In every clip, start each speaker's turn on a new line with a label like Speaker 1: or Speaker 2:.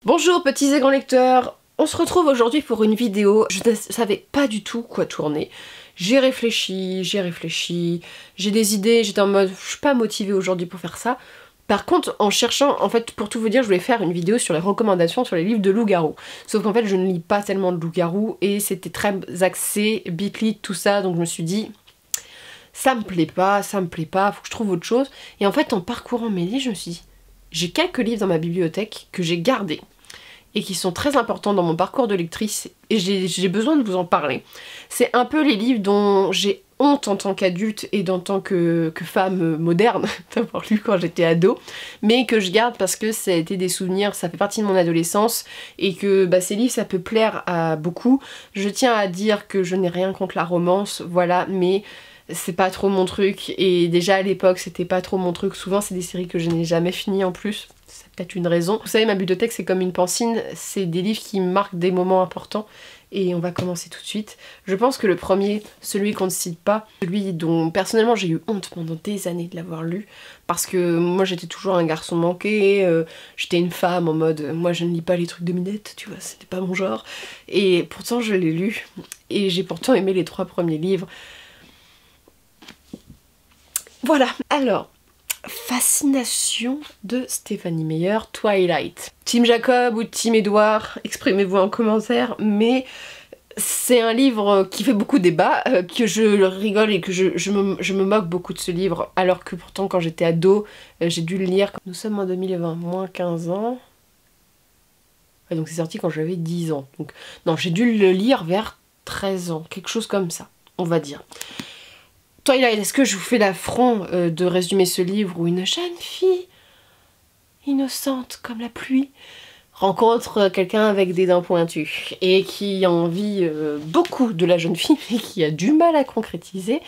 Speaker 1: Bonjour petits et grands lecteurs, on se retrouve aujourd'hui pour une vidéo. Je ne savais pas du tout quoi tourner. J'ai réfléchi, j'ai des idées, j'étais en mode je suis pas motivée aujourd'hui pour faire ça. Par contre, en cherchant, en fait, pour tout vous dire, je voulais faire une vidéo sur les recommandations sur les livres de loup-garou. Sauf qu'en fait, je ne lis pas tellement de loup-garou et c'était très axé, Beat-Lit, tout ça, donc je me suis dit ça me plaît pas, faut que je trouve autre chose. Et en fait, en parcourant mes livres, je me suis dit j'ai quelques livres dans ma bibliothèque que j'ai gardés et qui sont très importants dans mon parcours de lectrice et j'ai besoin de vous en parler. C'est un peu les livres dont j'ai honte en tant qu'adulte et en tant que femme moderne d'avoir lu quand j'étais ado, mais que je garde parce que ça a été des souvenirs, ça fait partie de mon adolescence et que ces livres ça peut plaire à beaucoup. Je tiens à dire que je n'ai rien contre la romance, voilà, mais c'est pas trop mon truc et déjà à l'époque c'était pas trop mon truc. Souvent c'est des séries que je n'ai jamais finies en plus, c'est peut-être une raison. Vous savez, ma bibliothèque c'est comme une pancine, c'est des livres qui marquent des moments importants et on va commencer tout de suite. Je pense que le premier, celui qu'on ne cite pas, celui dont personnellement j'ai eu honte pendant des années de l'avoir lu parce que moi j'étais toujours un garçon manqué, j'étais une femme en mode moi je ne lis pas les trucs de minette, tu vois, c'était pas mon genre et pourtant je l'ai lu et j'ai pourtant aimé les 3 premiers livres. Voilà, alors, Fascination de Stéphanie Meyer, Twilight. Team Jacob ou Team Edouard, exprimez-vous en commentaire, mais c'est un livre qui fait beaucoup débat, que je rigole et que je me moque beaucoup de ce livre, alors que pourtant quand j'étais ado, j'ai dû le lire. Nous sommes en 2020, moins 15 ans. Ouais, donc c'est sorti quand j'avais 10 ans. Donc non, j'ai dû le lire vers 13 ans, quelque chose comme ça, on va dire. Twilight, est-ce que je vous fais l'affront de résumer ce livre où une jeune fille, innocente comme la pluie, rencontre quelqu'un avec des dents pointues et qui envie beaucoup de la jeune fille mais qui a du mal à concrétiser.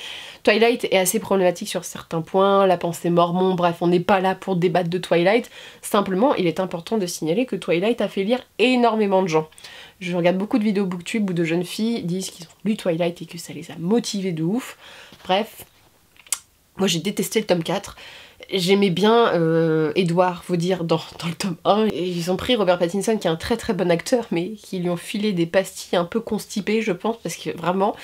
Speaker 1: Twilight est assez problématique sur certains points, la pensée mormon, bref, on n'est pas là pour débattre de Twilight. Simplement, il est important de signaler que Twilight a fait lire énormément de gens. Je regarde beaucoup de vidéos booktube où de jeunes filles disent qu'ils ont lu Twilight et que ça les a motivées de ouf. Bref, moi j'ai détesté le tome 4. J'aimais bien Edouard, faut dire, dans le tome 1. Et ils ont pris Robert Pattinson, qui est un très très bon acteur, mais qui lui ont filé des pastilles un peu constipées, je pense, parce que vraiment,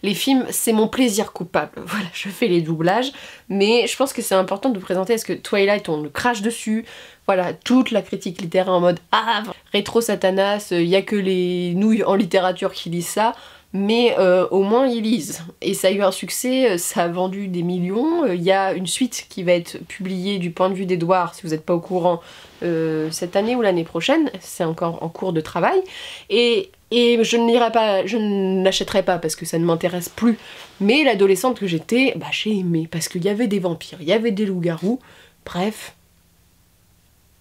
Speaker 1: les films, c'est mon plaisir coupable. Voilà, je fais les doublages, mais je pense que c'est important de vous présenter, parce que Twilight, on le crache dessus. Voilà, toute la critique littéraire en mode « Ah, rétro Satanas, il y a que les nouilles en littérature qui lisent ça », mais au moins ils lisent. Et ça a eu un succès, ça a vendu des millions. Il y a une suite qui va être publiée du point de vue d'Edouard, si vous n'êtes pas au courant, cette année ou l'année prochaine. C'est encore en cours de travail. Et je ne lirai pas, je n'achèterai pas parce que ça ne m'intéresse plus. Mais l'adolescente que j'étais, j'ai aimé. Parce qu'il y avait des vampires, il y avait des loups-garous, bref.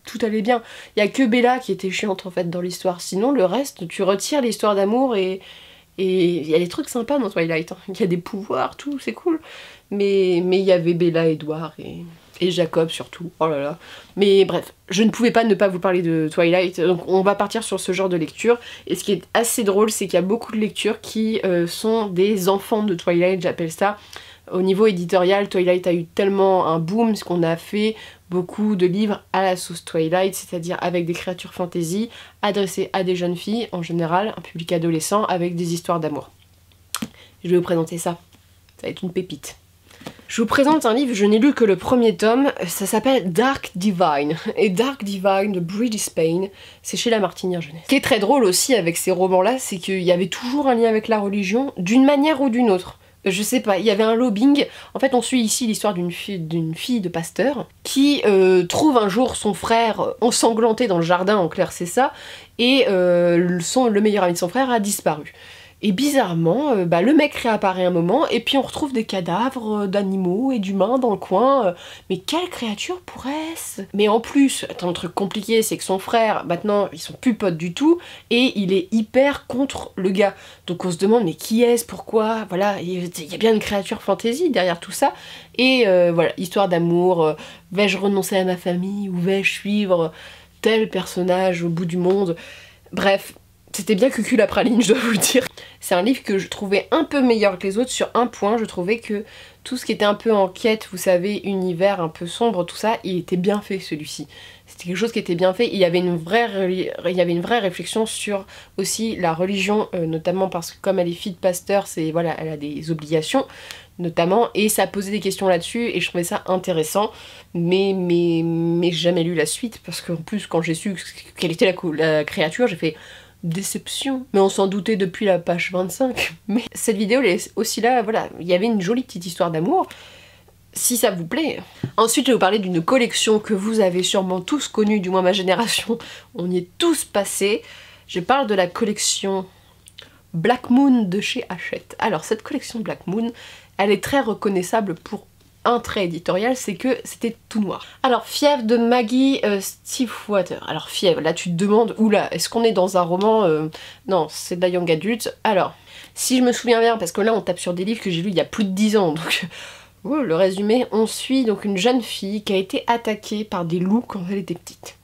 Speaker 1: Tout allait bien. Il y a que Bella qui était chiante en fait dans l'histoire. Sinon le reste, tu retires l'histoire d'amour et il y a des trucs sympas dans Twilight. Il y a des pouvoirs, tout, c'est cool. Mais il y avait Bella, Edouard et Jacob surtout. Oh là là. Mais bref, je ne pouvais pas ne pas vous parler de Twilight. Donc on va partir sur ce genre de lecture. Et ce qui est assez drôle, c'est qu'il y a beaucoup de lectures qui sont des enfants de Twilight, j'appelle ça. Au niveau éditorial, Twilight a eu tellement un boom, ce qu'on a fait beaucoup de livres à la sauce Twilight, c'est-à-dire avec des créatures fantasy adressées à des jeunes filles, en général, un public adolescent, avec des histoires d'amour. Je vais vous présenter ça. Ça va être une pépite. Je vous présente un livre, je n'ai lu que le premier tome, ça s'appelle Dark Divine. Et Dark Divine de British Spain, c'est chez La Martinière Jeunesse. Ce qui est très drôle aussi avec ces romans-là, c'est qu'il y avait toujours un lien avec la religion, d'une manière ou d'une autre. Je sais pas, il y avait un lobbying. En fait, on suit ici l'histoire d'une fille de pasteur qui trouve un jour son frère ensanglanté dans le jardin, en clair c'est ça, et le meilleur ami de son frère a disparu. Et bizarrement, le mec réapparaît un moment, et puis on retrouve des cadavres d'animaux et d'humains dans le coin. Mais quelle créature pourrait-ce? Mais en plus, attends, le truc compliqué, c'est que son frère, maintenant, ils sont plus potes du tout, et il est hyper contre le gars. Donc on se demande, mais qui est-ce? Pourquoi? Voilà, il y a bien une créature fantasy derrière tout ça. Et voilà, histoire d'amour, vais-je renoncer à ma famille, ou vais-je suivre tel personnage au bout du monde? Bref. C'était bien cucu la praline, je dois vous le dire. C'est un livre que je trouvais un peu meilleur que les autres sur un point. Je trouvais que tout ce qui était un peu enquête, vous savez, univers un peu sombre, tout ça, il était bien fait celui-ci. c'était quelque chose qui était bien fait. Il y avait une vraie réflexion sur aussi la religion, notamment parce que comme elle est fille de pasteur, c'est voilà, elle a des obligations notamment, et ça posait des questions là-dessus et je trouvais ça intéressant, mais j'ai jamais lu la suite parce qu'en plus quand j'ai su quelle était la créature, j'ai fait déception, mais on s'en doutait depuis la page 25. Mais cette vidéo elle est aussi là, voilà, il y avait une jolie petite histoire d'amour. Si ça vous plaît. Ensuite, je vais vous parler d'une collection que vous avez sûrement tous connue, du moins ma génération, on y est tous passés. Je parle de la collection Black Moon de chez Hachette. Alors, cette collection Black Moon, elle est très reconnaissable pour un trait éditorial, c'est que c'était tout noir. Alors, Fièvre de Maggie Stiefwater. Alors, Fièvre, là tu te demandes, oula, est-ce qu'on est dans un roman Non, c'est de la young adult. Alors, si je me souviens bien, parce que là on tape sur des livres que j'ai lus il y a plus de 10 ans, donc... le résumé, on suit donc une jeune fille qui a été attaquée par des loups quand elle était petite.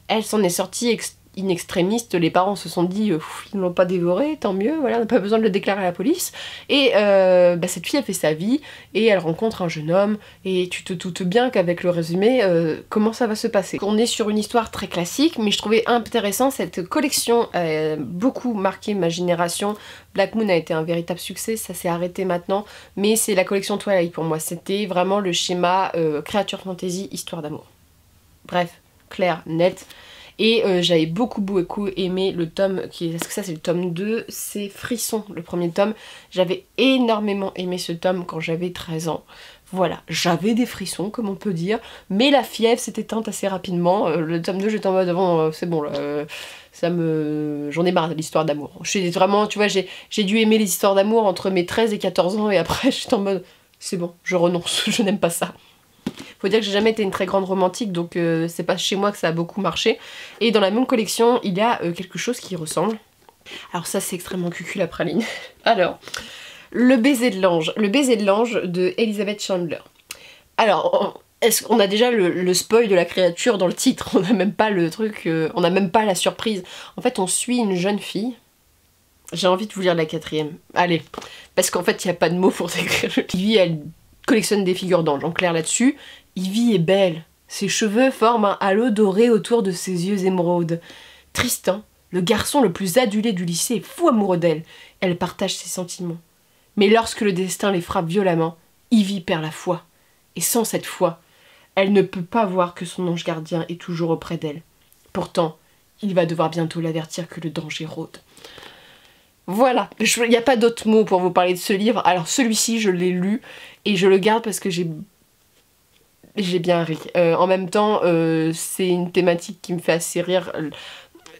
Speaker 1: Elle s'en est sortie in extremis, les parents se sont dit ils ne l'ont pas dévoré, tant mieux, voilà, on n'a pas besoin de le déclarer à la police. Et cette fille a fait sa vie et elle rencontre un jeune homme et tu te doutes bien qu'avec le résumé, comment ça va se passer. On est sur une histoire très classique, mais je trouvais intéressant cette collection, beaucoup marqué ma génération. Black Moon a été un véritable succès, ça s'est arrêté maintenant, mais c'est la collection Twilight pour moi, c'était vraiment le schéma créature fantasy, histoire d'amour. Bref, clair, net. Et j'avais beaucoup aimé le tome, est-ce que ça c'est le tome 2, c'est Frisson, le premier tome. J'avais énormément aimé ce tome quand j'avais 13 ans. Voilà, j'avais des frissons comme on peut dire, mais la fièvre s'est éteinte assez rapidement. Le tome 2 j'étais en mode avant, c'est bon là, j'en ai marre de l'histoire d'amour. Je suis vraiment, tu vois, j'ai dû aimer les histoires d'amour entre mes 13 et 14 ans et après j'étais en mode, c'est bon, je renonce, je n'aime pas ça. Faut dire que j'ai jamais été une très grande romantique, donc c'est pas chez moi que ça a beaucoup marché. Et dans la même collection, il y a quelque chose qui ressemble. Alors ça, c'est extrêmement cucul la praline. Alors, Le baiser de l'ange. Le baiser de l'ange de Elizabeth Chandler. Alors, est-ce qu'on a déjà le spoil de la créature dans le titre? On n'a même pas le truc, on n'a même pas la surprise. En fait, on suit une jeune fille. J'ai envie de vous lire la 4e. Allez, parce qu'en fait, il n'y a pas de mots pour décrire. Ivy, elle collectionne des figures d'anges, en clair là-dessus. Ivy est belle. Ses cheveux forment un halo doré autour de ses yeux émeraudes. Tristan, le garçon le plus adulé du lycée, est fou amoureux d'elle. Elle partage ses sentiments. Mais lorsque le destin les frappe violemment, Ivy perd la foi. Et sans cette foi, elle ne peut pas voir que son ange gardien est toujours auprès d'elle. Pourtant, il va devoir bientôt l'avertir que le danger rôde. Voilà, il n'y a pas d'autres mots pour vous parler de ce livre. Alors celui-ci, je l'ai lu et je le garde parce que j'ai bien ri. En même temps, c'est une thématique qui me fait assez rire.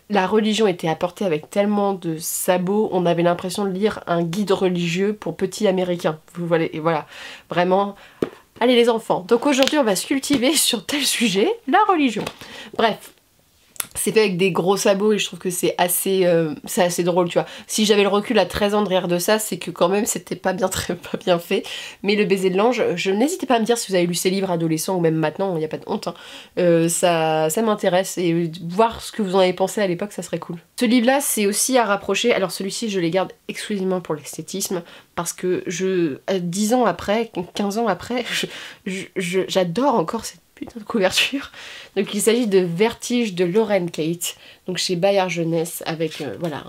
Speaker 1: La religion était apportée avec tellement de sabots, on avait l'impression de lire un guide religieux pour petits américains. Vous voyez, et voilà, vraiment... Allez les enfants, donc aujourd'hui on va se cultiver sur tel sujet, la religion. Bref, c'est fait avec des gros sabots et je trouve que c'est assez drôle, tu vois. Si j'avais le recul à 13 ans de rire de ça, c'est que quand même c'était pas bien fait. Mais Le baiser de l'ange, n'hésitez pas à me dire si vous avez lu ces livres adolescents ou même maintenant, il n'y a pas de honte. Hein. Ça m'intéresse et voir ce que vous en avez pensé à l'époque, ça serait cool. Ce livre-là, c'est aussi à rapprocher. Alors celui-ci, je les garde exclusivement pour l'esthétisme parce que 10 ans après, 15 ans après, j'adore encore cette putain de couverture. Donc il s'agit de Vertige de Lauren Kate, donc chez Bayard Jeunesse, avec voilà,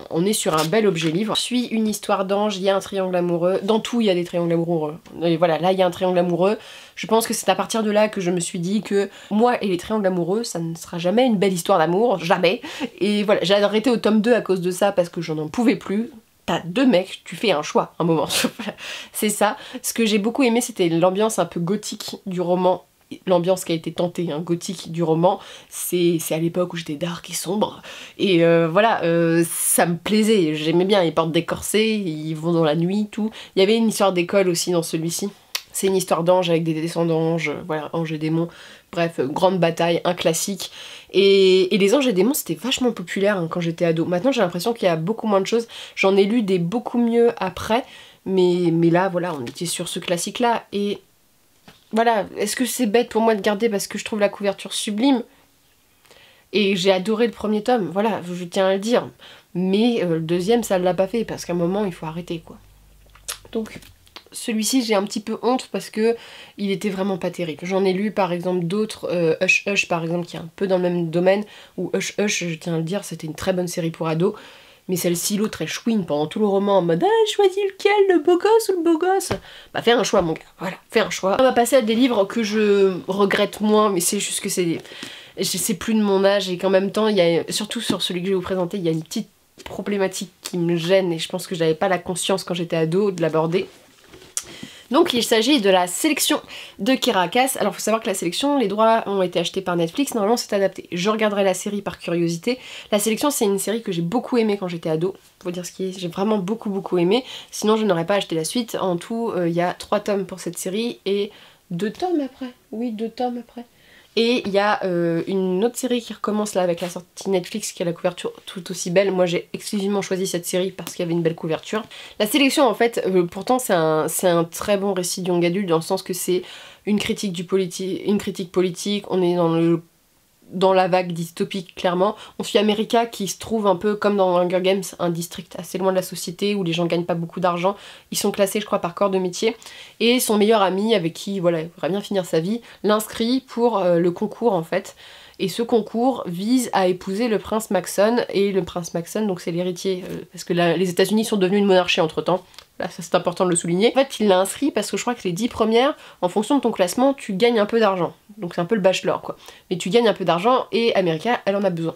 Speaker 1: on est sur un bel objet livre. Suit une histoire d'ange, il y a un triangle amoureux, dans tout il y a des triangles amoureux. Et voilà, là il y a un triangle amoureux. Je pense que c'est à partir de là que je me suis dit que moi et les triangles amoureux, ça ne sera jamais une belle histoire d'amour, jamais. Et voilà, j'ai arrêté au tome 2 à cause de ça parce que j'en pouvais plus. T'as deux mecs, tu fais un choix, un moment. C'est ça. Ce que j'ai beaucoup aimé, c'était l'ambiance un peu gothique du roman. L'ambiance qui a été tentée, hein, gothique du roman, c'est à l'époque où j'étais dark et sombre. Et voilà, ça me plaisait, j'aimais bien, ils portent des corsets, ils vont dans la nuit, tout. Il y avait une histoire d'école aussi dans celui-ci. C'est une histoire d'ange avec des descendants d'anges, voilà, anges et démons. Bref, grande bataille, un classique. Et les anges et démons, c'était vachement populaire hein, quand j'étais ado. Maintenant, j'ai l'impression qu'il y a beaucoup moins de choses. J'en ai lu des beaucoup mieux après, mais là, voilà, on était sur ce classique-là. Et voilà, est-ce que c'est bête pour moi de garder parce que je trouve la couverture sublime? Et j'ai adoré le premier tome, voilà, je tiens à le dire. Mais le deuxième, ça ne l'a pas fait, parce qu'à un moment, il faut arrêter, quoi. Donc, Celui-ci j'ai un petit peu honte parce que il était vraiment pas terrible. J'en ai lu par exemple d'autres, Hush Hush par exemple qui est un peu dans le même domaine, ou Hush Hush, je tiens à le dire, c'était une très bonne série pour ados. Mais celle-ci, l'autre, elle chouine pendant tout le roman en mode ah, choisis lequel, le beau gosse ou le beau gosse? Bah fais un choix mon gars, voilà, fais un choix. On va passer à des livres que je regrette moins, mais c'est juste que c'est plus de mon âge et qu'en même temps, il y a, surtout sur celui que je vais vous présenter, il y a une petite problématique qui me gêne et je pense que j'avais pas la conscience quand j'étais ado de l'aborder. Donc il s'agit de la sélection de Caracas. Alors il faut savoir que la sélection, les droits ont été achetés par Netflix, normalement c'est adapté. Je regarderai la série par curiosité. La sélection c'est une série que j'ai beaucoup aimée quand j'étais ado, faut dire ce qui est, j'ai vraiment beaucoup aimé, sinon je n'aurais pas acheté la suite. En tout il y a 3 tomes pour cette série et 2 tomes après, oui 2 tomes après. Et il y a une autre série qui recommence là avec la sortie Netflix qui a la couverture tout aussi belle. Moi j'ai exclusivement choisi cette série parce qu'il y avait une belle couverture. La sélection en fait, pourtant c'est un très bon récit de young adulte dans le sens que c'est une critique politique, on est dans la vague dystopique clairement. On suit America qui se trouve un peu comme dans Hunger Games, un district assez loin de la société où les gens gagnent pas beaucoup d'argent. Ils sont classés je crois par corps de métier. Et son meilleur ami avec qui voilà, il voudrait bien finir sa vie, l'inscrit pour le concours en fait. Et ce concours vise à épouser le prince Maxon. Et le prince Maxon, donc c'est l'héritier, parce que là, les États-Unis sont devenus une monarchie entre temps. Là, ça c'est important de le souligner. En fait, il l'a inscrit parce que je crois que les 10 premières, en fonction de ton classement, tu gagnes un peu d'argent. Donc c'est un peu le bachelor quoi. Mais tu gagnes un peu d'argent et America, elle en a besoin.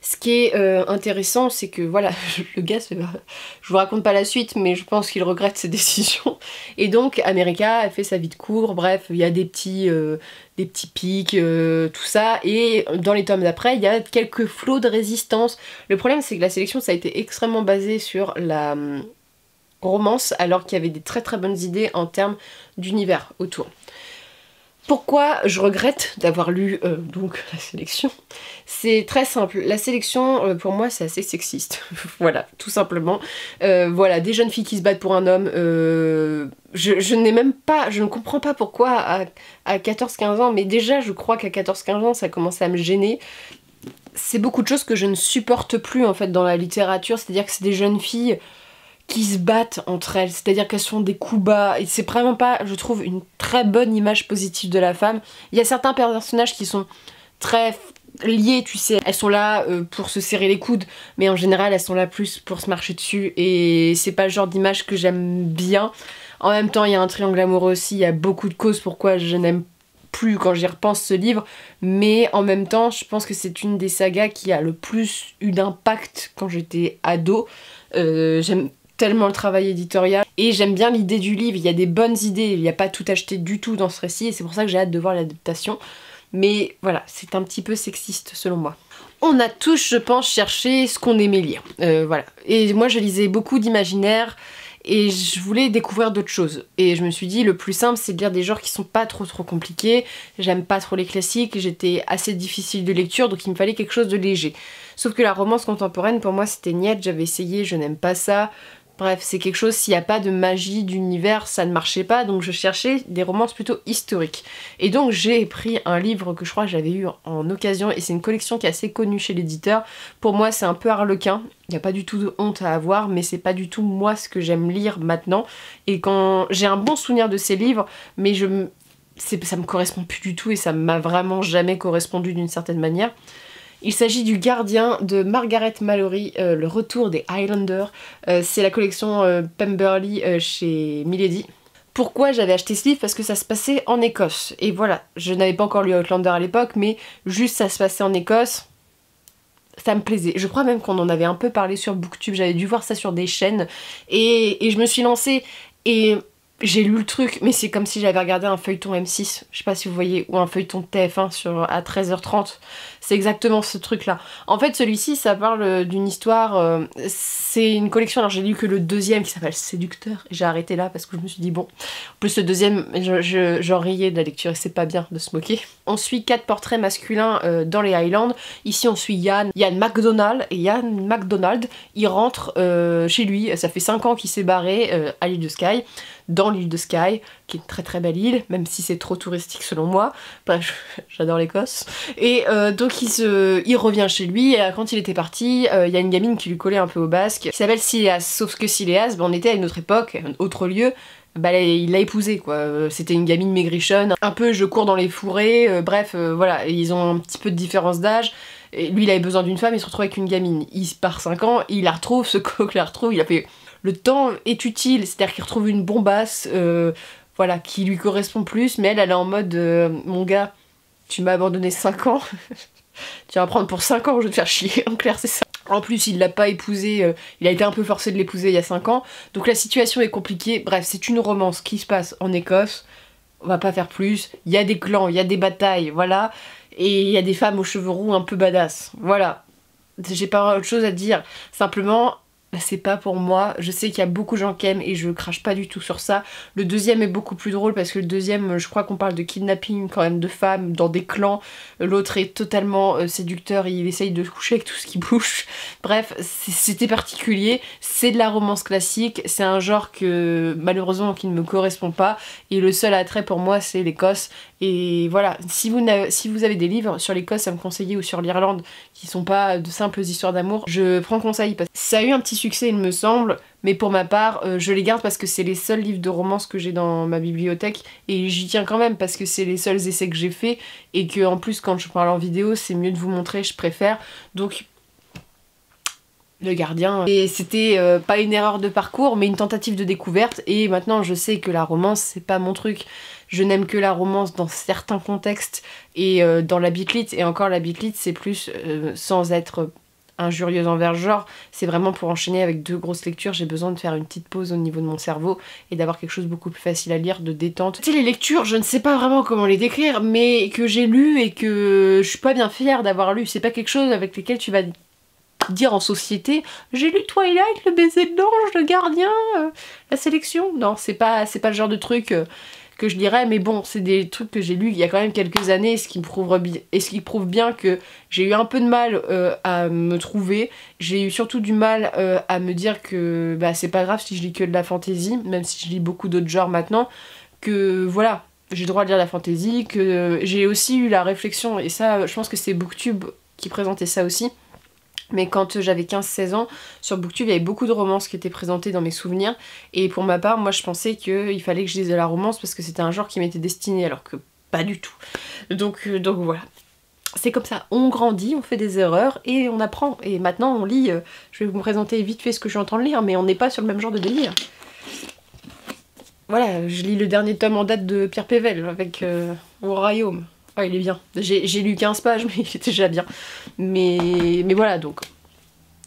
Speaker 1: Ce qui est intéressant, c'est que voilà, le gars, je vous raconte pas la suite, mais je pense qu'il regrette ses décisions. Et donc, America, elle fait sa vie de cour, bref, il y a des petits pics, tout ça. Et dans les tomes d'après, il y a quelques flots de résistance. Le problème, c'est que la sélection, ça a été extrêmement basé sur la romance, alors qu'il y avait des très bonnes idées en termes d'univers autour. Pourquoi je regrette d'avoir lu donc la sélection? C'est très simple, la sélection pour moi c'est assez sexiste, voilà, tout simplement. Voilà, des jeunes filles qui se battent pour un homme, je n'ai même pas, je ne comprends pas pourquoi à 14-15 ans, mais déjà je crois qu'à 14-15 ans ça commençait à me gêner. C'est beaucoup de choses que je ne supporte plus en fait dans la littérature, c'est-à-dire que c'est des jeunes filles qui se battent entre elles, c'est-à-dire qu'elles font des coups bas, et c'est vraiment pas, je trouve, une très bonne image positive de la femme. Il y a certains personnages qui sont très liées, tu sais, elles sont là pour se serrer les coudes, mais en général elles sont là plus pour se marcher dessus, et c'est pas le genre d'image que j'aime bien. En même temps il y a un triangle amoureux aussi, il y a beaucoup de causes pourquoi je n'aime plus quand j'y repense ce livre, mais en même temps je pense que c'est une des sagas qui a le plus eu d'impact quand j'étais ado. J'aime tellement le travail éditorial et j'aime bien l'idée du livre, il y a des bonnes idées, il n'y a pas tout acheté du tout dans ce récit et c'est pour ça que j'ai hâte de voir l'adaptation, mais voilà, c'est un petit peu sexiste selon moi. On a tous, je pense, cherché ce qu'on aimait lire, voilà, et moi je lisais beaucoup d'imaginaire et je voulais découvrir d'autres choses et je me suis dit le plus simple c'est de lire des genres qui sont pas trop compliqués, j'aime pas trop les classiques, j'étais assez difficile de lecture donc il me fallait quelque chose de léger. Sauf que la romance contemporaine pour moi c'était niet, j'avais essayé, je n'aime pas ça. Bref, c'est quelque chose, s'il n'y a pas de magie d'univers, ça ne marchait pas, donc je cherchais des romances plutôt historiques. Et donc j'ai pris un livre que je crois que j'avais eu en occasion, et c'est une collection qui est assez connue chez l'éditeur. Pour moi, c'est un peu harlequin, il n'y a pas du tout de honte à avoir, mais c'est pas du tout moi ce que j'aime lire maintenant. Et quand j'ai un bon souvenir de ces livres, mais ça me correspond plus du tout, et ça m'a vraiment jamais correspondu d'une certaine manière. Il s'agit du Gardien de Margaret Mallory, le retour des Highlanders. C'est la collection Pemberley chez Milady. Pourquoi j'avais acheté ce livre? Parce que ça se passait en Écosse. Et voilà, je n'avais pas encore lu Outlander à l'époque, mais juste ça se passait en Écosse, ça me plaisait. Je crois même qu'on en avait un peu parlé sur Booktube, j'avais dû voir ça sur des chaînes. Et je me suis lancée et j'ai lu le truc, mais c'est comme si j'avais regardé un feuilleton M6, je sais pas si vous voyez, ou un feuilleton TF1 à 13h30. C'est exactement ce truc-là. En fait, celui-ci, ça parle d'une histoire... c'est une collection, alors j'ai lu que le deuxième qui s'appelle Séducteur, et j'ai arrêté là parce que je me suis dit, bon... En plus, le deuxième, j'en riais de la lecture, et c'est pas bien de se moquer. On suit 4 portraits masculins dans les Highlands. Ici, on suit Yann MacDonald, et Yann MacDonald, il rentre chez lui, ça fait 5 ans qu'il s'est barré à l'île de Skye, dans l'île de Skye, qui est une très belle île, même si c'est trop touristique selon moi. Bref, j'adore l'Écosse. Et donc il revient chez lui, et quand il était parti, il y a une gamine qui lui collait un peu au basque, qui s'appelle Siléas, sauf que Siléas, on était à une autre époque, un autre lieu, bah il l'a épousée quoi, c'était une gamine maigrichonne, un peu je cours dans les fourrés, bref, voilà, ils ont un petit peu de différence d'âge, et lui il avait besoin d'une femme, il se retrouve avec une gamine, il part 5 ans, il la retrouve, ce coq la retrouve, il a fait... Le temps est utile, c'est-à-dire qu'il retrouve une bombasse, voilà, qui lui correspond plus, mais elle est en mode, mon gars, tu m'as abandonné 5 ans, tu vas prendre pour 5 ans, je vais te faire chier, en clair c'est ça. En plus il l'a pas épousé, il a été un peu forcé de l'épouser il y a 5 ans, donc la situation est compliquée, bref c'est une romance qui se passe en Écosse, on va pas faire plus, il y a des clans, il y a des batailles, voilà, et il y a des femmes aux cheveux roux un peu badass, voilà. J'ai pas autre chose à dire, simplement... c'est pas pour moi, je sais qu'il y a beaucoup de gens qui aiment et je crache pas du tout sur ça. Le deuxième est beaucoup plus drôle parce que le deuxième, je crois qu'on parle de kidnapping quand même de femmes dans des clans. L'autre est totalement séducteur, il essaye de coucher avec tout ce qui bouge. Bref, c'était particulier, c'est de la romance classique, c'est un genre que malheureusement qui ne me correspond pas et le seul attrait pour moi c'est l'Écosse. Et voilà, si vous avez des livres sur l'Écosse à me conseiller ou sur l'Irlande qui sont pas de simples histoires d'amour, je prends conseil parce que ça a eu un petit succès il me semble, mais pour ma part je les garde parce que c'est les seuls livres de romance que j'ai dans ma bibliothèque et j'y tiens quand même parce que c'est les seuls essais que j'ai fait et que en plus quand je parle en vidéo c'est mieux de vous montrer, je préfère, donc Le Gardien. Et c'était pas une erreur de parcours mais une tentative de découverte et maintenant je sais que la romance c'est pas mon truc. Je n'aime que la romance dans certains contextes et dans la bitlit, et encore la bitlit c'est plus sans être injurieuse envers le genre, c'est vraiment pour enchaîner avec 2 grosses lectures, j'ai besoin de faire une petite pause au niveau de mon cerveau et d'avoir quelque chose de beaucoup plus facile à lire, de détente. Tu sais les lectures, je ne sais pas vraiment comment les décrire, mais que j'ai lu et que je suis pas bien fière d'avoir lu, c'est pas quelque chose avec lequel tu vas dire en société j'ai lu Twilight, le baiser de l'ange, le gardien, la sélection, non c'est pas le genre de truc que je dirais, mais bon, c'est des trucs que j'ai lus il y a quand même quelques années, ce qui prouve bien que j'ai eu un peu de mal à me trouver, j'ai eu surtout du mal à me dire que bah, c'est pas grave si je lis que de la fantasy, même si je lis beaucoup d'autres genres maintenant, que voilà, j'ai le droit de lire la fantasy, que j'ai aussi eu la réflexion, et ça, je pense que c'est Booktube qui présentait ça aussi, mais quand j'avais 15-16 ans, sur Booktube, il y avait beaucoup de romances qui étaient présentées dans mes souvenirs. Et pour ma part, moi je pensais qu'il fallait que je lise de la romance parce que c'était un genre qui m'était destiné, alors que pas du tout. Donc voilà. C'est comme ça, on grandit, on fait des erreurs et on apprend. Et maintenant on lit, je vais vous présenter vite fait ce que je suis en train de lire, mais on n'est pas sur le même genre de délire. Voilà, je lis le dernier tome en date de Pierre Pével avec Au Royaume. Ah, il est bien. J'ai lu 15 pages, mais il était déjà bien. Mais voilà, donc.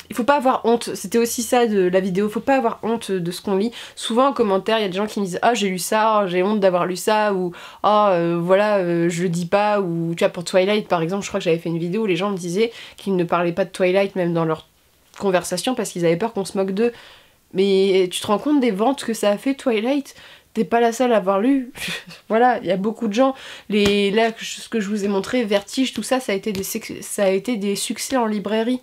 Speaker 1: Il faut pas avoir honte, c'était aussi ça de la vidéo, faut pas avoir honte de ce qu'on lit. Souvent en commentaire, il y a des gens qui me disent « Ah, j'ai lu ça, j'ai honte d'avoir lu ça » ou « Ah, voilà, je le dis pas » ou tu vois, pour Twilight par exemple, je crois que j'avais fait une vidéo où les gens me disaient qu'ils ne parlaient pas de Twilight même dans leur conversation parce qu'ils avaient peur qu'on se moque d'eux. Mais tu te rends compte des ventes que ça a fait Twilight ? T'es pas la seule à avoir lu. Voilà, il y a beaucoup de gens. Là, ce que je vous ai montré, Vertige, tout ça, ça a été des succès en librairie.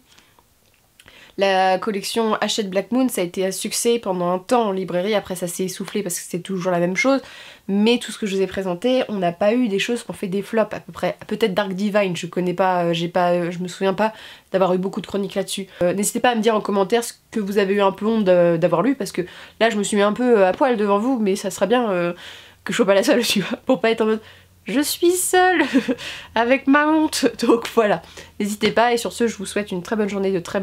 Speaker 1: La collection Hachette Black Moon, ça a été un succès pendant un temps en librairie, après ça s'est essoufflé parce que c'est toujours la même chose, mais tout ce que je vous ai présenté, on n'a pas eu des choses qui ont fait des flops à peu près. Peut-être Dark Divine, je connais pas, je me souviens pas d'avoir eu beaucoup de chroniques là-dessus. N'hésitez pas à me dire en commentaire ce que vous avez eu un peu honte d'avoir lu, parce que là je me suis mis un peu à poil devant vous, mais ça serait bien que je sois pas la seule, tu vois, pour pas être en mode... Je suis seule avec ma honte, donc voilà. N'hésitez pas, et sur ce, je vous souhaite une très bonne journée, de très